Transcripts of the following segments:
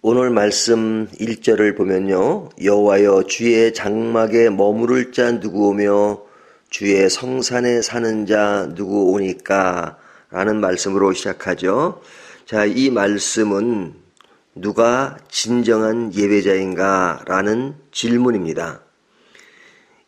오늘 말씀 1절을 보면요. 여호와여 주의 장막에 머무를 자 누구 오며 주의 성산에 사는 자 누구 오니까 라는 말씀으로 시작하죠. 자, 이 말씀은 누가 진정한 예배자인가 라는 질문입니다.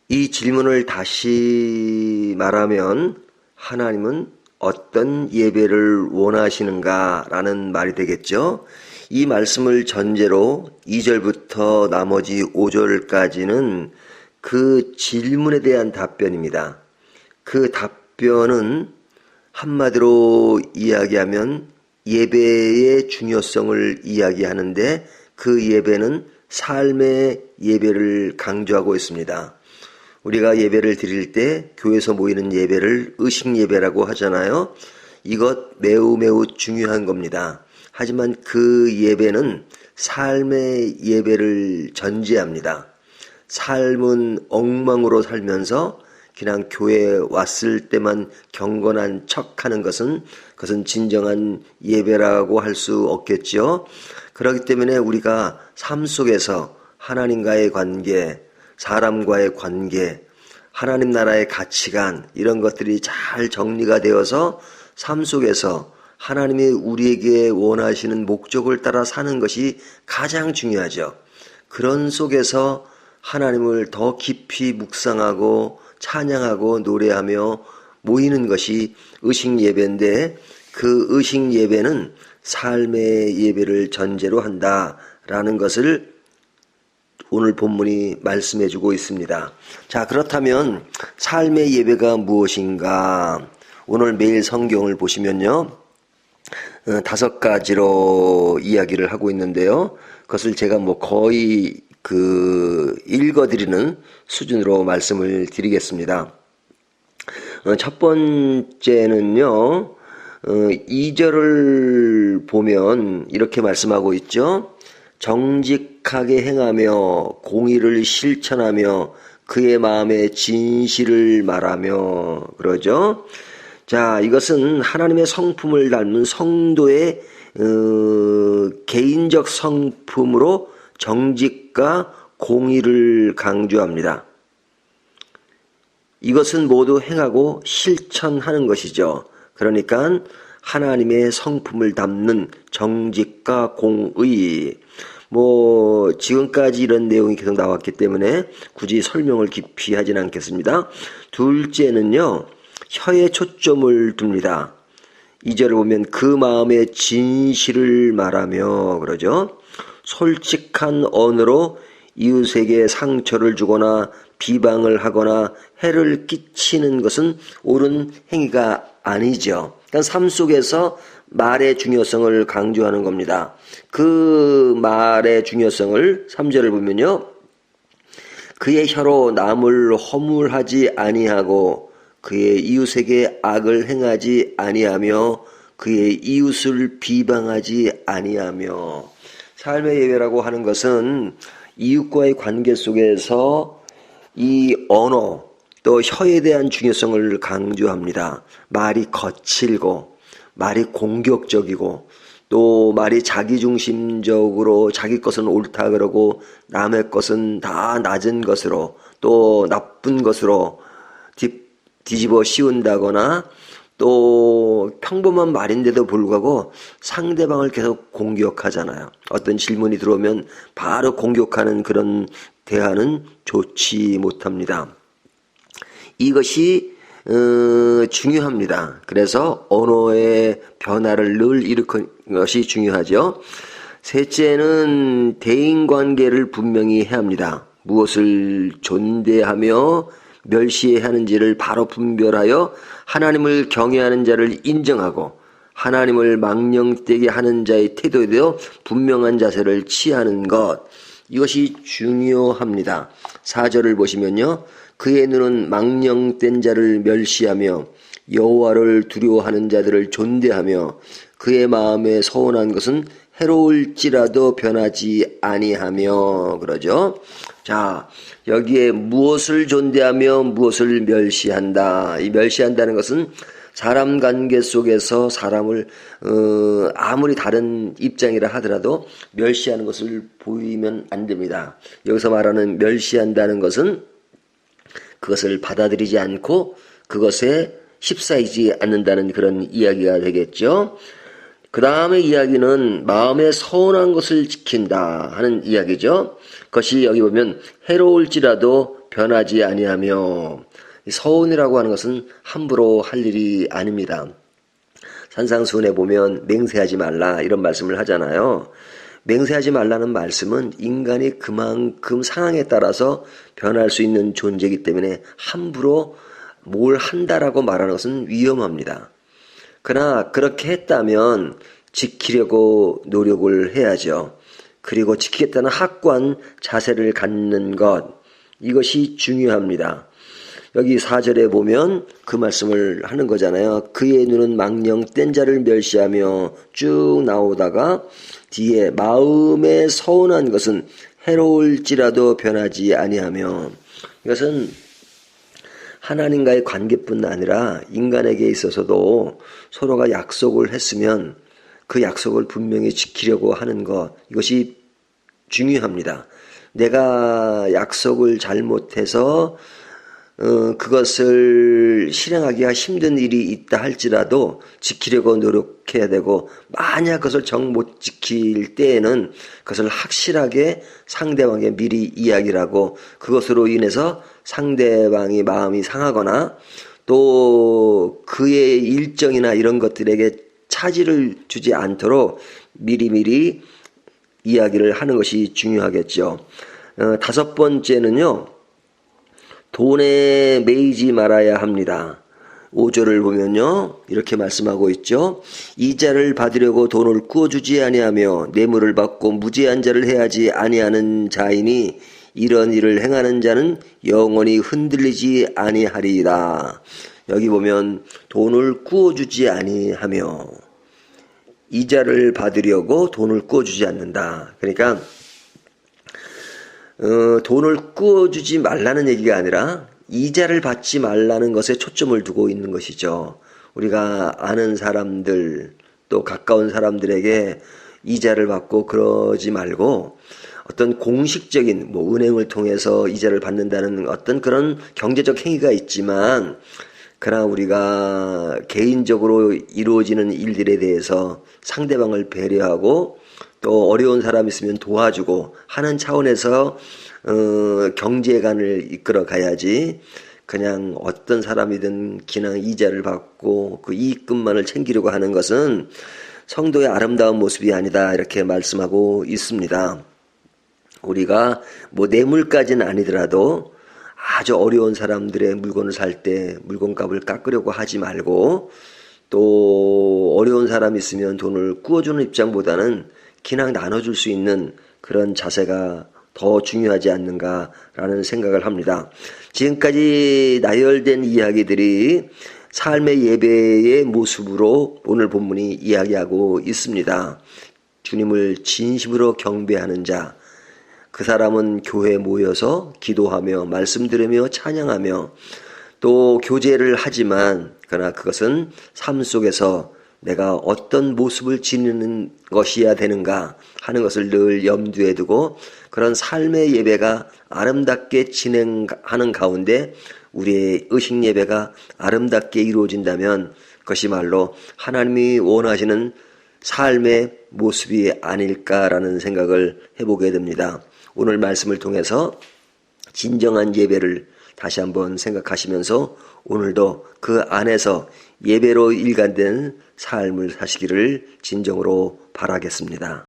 이 질문을 다시 말하면 하나님은 어떤 예배를 원하시는가 라는 말이 되겠죠. 이 말씀을 전제로 2절부터 나머지 5절까지는 그 질문에 대한 답변입니다. 그 답변은 한마디로 이야기하면 예배의 중요성을 이야기하는데 그 예배는 삶의 예배를 강조하고 있습니다. 우리가 예배를 드릴 때 교회에서 모이는 예배를 의식 예배라고 하잖아요. 이것 매우 중요한 겁니다. 하지만 그 예배는 삶의 예배를 전제합니다. 삶은 엉망으로 살면서 그냥 교회에 왔을 때만 경건한 척하는 것은 그것은 진정한 예배라고 할 수 없겠죠. 그렇기 때문에 우리가 삶 속에서 하나님과의 관계, 사람과의 관계, 하나님 나라의 가치관 이런 것들이 잘 정리가 되어서 삶 속에서 하나님이 우리에게 원하시는 목적을 따라 사는 것이 가장 중요하죠. 그런 속에서 하나님을 더 깊이 묵상하고 찬양하고 노래하며 모이는 것이 의식 예배인데 그 의식 예배는 삶의 예배를 전제로 한다라는 것을 오늘 본문이 말씀해 주고 있습니다. 자, 그렇다면 삶의 예배가 무엇인가? 오늘 매일 성경을 보시면요. 5가지로 이야기를 하고 있는데요. 그것을 제가 거의 읽어드리는 수준으로 말씀을 드리겠습니다. 첫 번째는요. 2절을 보면 이렇게 말씀하고 있죠. 정직하게 행하며 공의를 실천하며 그의 마음에 진실을 말하며 그러죠. 자, 이것은 하나님의 성품을 닮은 성도의 개인적 성품으로 정직과 공의를 강조합니다. 이것은 모두 행하고 실천하는 것이죠. 그러니까 하나님의 성품을 담는 정직과 공의. 지금까지 이런 내용이 계속 나왔기 때문에 굳이 설명을 깊이 하진 않겠습니다. 둘째는요. 혀에 초점을 둡니다. 2절을 보면 그 마음에 진실을 말하며 그러죠. 솔직한 언어로 이웃에게 상처를 주거나 비방을 하거나 해를 끼치는 것은 옳은 행위가 아니죠. 그러니까 삶 속에서 말의 중요성을 강조하는 겁니다. 그 말의 중요성을 3절을 보면요. 그의 혀로 남을 허물하지 아니하고 그의 이웃에게 악을 행하지 아니하며 그의 이웃을 비방하지 아니하며. 삶의 예배라고 하는 것은 이웃과의 관계 속에서 이 언어 또 혀에 대한 중요성을 강조합니다. 말이 거칠고 말이 공격적이고 또 말이 자기중심적으로 자기 것은 옳다 그러고 남의 것은 다 낮은 것으로 또 나쁜 것으로 뒤집어 씌운다거나 또 평범한 말인데도 불구하고 상대방을 계속 공격하잖아요. 어떤 질문이 들어오면 바로 공격하는 그런 대화는 좋지 못합니다. 이것이 중요합니다. 그래서 언어의 변화를 늘 일으키는 것이 중요하죠. 셋째는 대인관계를 분명히 해야 합니다. 무엇을 존대하며 멸시해야 하는지를 바로 분별하여 하나님을 경외하는 자를 인정하고 하나님을 망령되게 하는 자의 태도에도 분명한 자세를 취하는 것, 이것이 중요합니다. 4절을 보시면요. 그의 눈은 망령된 자를 멸시하며 여호와를 두려워하는 자들을 존대하며 그의 마음에 서운한 것은 해로울지라도 변하지 아니하며 그러죠. 자, 여기에 무엇을 존대하며 무엇을 멸시한다. 이 멸시한다는 것은 사람 관계 속에서 사람을 아무리 다른 입장이라 하더라도 멸시하는 것을 보이면 안 됩니다. 여기서 말하는 멸시한다는 것은 그것을 받아들이지 않고 그것에 휩싸이지 않는다는 그런 이야기가 되겠죠. 그 다음의 이야기는 마음에 서운한 것을 지킨다 하는 이야기죠. 그것이 여기 보면 해로울지라도 변하지 아니하며, 서운이라고 하는 것은 함부로 할 일이 아닙니다. 산상수훈에 보면 맹세하지 말라 이런 말씀을 하잖아요. 맹세하지 말라는 말씀은 인간이 그만큼 상황에 따라서 변할 수 있는 존재이기 때문에 함부로 뭘 한다라고 말하는 것은 위험합니다. 그러나 그렇게 했다면 지키려고 노력을 해야죠. 그리고 지키겠다는 확고한 자세를 갖는 것, 이것이 중요합니다. 여기 4절에 보면 그 말씀을 하는 거잖아요. 그의 눈은 망령 뗀 자를 멸시하며 쭉 나오다가 뒤에 마음에 서운한 것은 해로울지라도 변하지 아니하며, 이것은 하나님과의 관계뿐 아니라 인간에게 있어서도 서로가 약속을 했으면 그 약속을 분명히 지키려고 하는 것, 이것이 중요합니다. 내가 약속을 잘못해서 그것을 실행하기가 힘든 일이 있다 할지라도 지키려고 노력해야 되고, 만약 그것을 정 못 지킬 때에는 그것을 확실하게 상대방에게 미리 이야기를 하고, 그것으로 인해서 상대방이 마음이 상하거나 또 그의 일정이나 이런 것들에게 차질을 주지 않도록 미리미리 이야기를 하는 것이 중요하겠죠. 5번째는요. 돈에 매이지 말아야 합니다. 5절을 보면요. 이렇게 말씀하고 있죠. 이자를 받으려고 돈을 꾸어주지 아니하며 뇌물을 받고 무죄한 자를 해하지 아니하는 자이니 이런 일을 행하는 자는 영원히 흔들리지 아니하리이다. 여기 보면 돈을 꾸어주지 아니하며 이자를 받으려고 돈을 꾸어주지 않는다. 그러니까 돈을 꾸어주지 말라는 얘기가 아니라 이자를 받지 말라는 것에 초점을 두고 있는 것이죠. 우리가 아는 사람들 또 가까운 사람들에게 이자를 받고 그러지 말고, 어떤 공식적인 은행을 통해서 이자를 받는다는 어떤 그런 경제적 행위가 있지만, 그러나 우리가 개인적으로 이루어지는 일들에 대해서 상대방을 배려하고 또 어려운 사람 있으면 도와주고 하는 차원에서 경제관을 이끌어 가야지, 그냥 어떤 사람이든 그냥 이자를 받고 그 이익금만을 챙기려고 하는 것은 성도의 아름다운 모습이 아니다, 이렇게 말씀하고 있습니다. 우리가 뇌물까지는 아니더라도 아주 어려운 사람들의 물건을 살 때 물건값을 깎으려고 하지 말고, 또 어려운 사람 있으면 돈을 꾸어주는 입장보다는 그냥 나눠줄 수 있는 그런 자세가 더 중요하지 않는가라는 생각을 합니다. 지금까지 나열된 이야기들이 삶의 예배의 모습으로 오늘 본문이 이야기하고 있습니다. 주님을 진심으로 경배하는 자, 그 사람은 교회에 모여서 기도하며 말씀 들으며 찬양하며 또 교제를 하지만, 그러나 그것은 삶 속에서 내가 어떤 모습을 지니는 것이어야 되는가 하는 것을 늘 염두에 두고, 그런 삶의 예배가 아름답게 진행하는 가운데 우리의 의식 예배가 아름답게 이루어진다면 그것이 말로 하나님이 원하시는 삶의 모습이 아닐까라는 생각을 해보게 됩니다. 오늘 말씀을 통해서 진정한 예배를 다시 한번 생각하시면서 오늘도 그 안에서 예배로 일관된 삶을 사시기를 진정으로 바라겠습니다.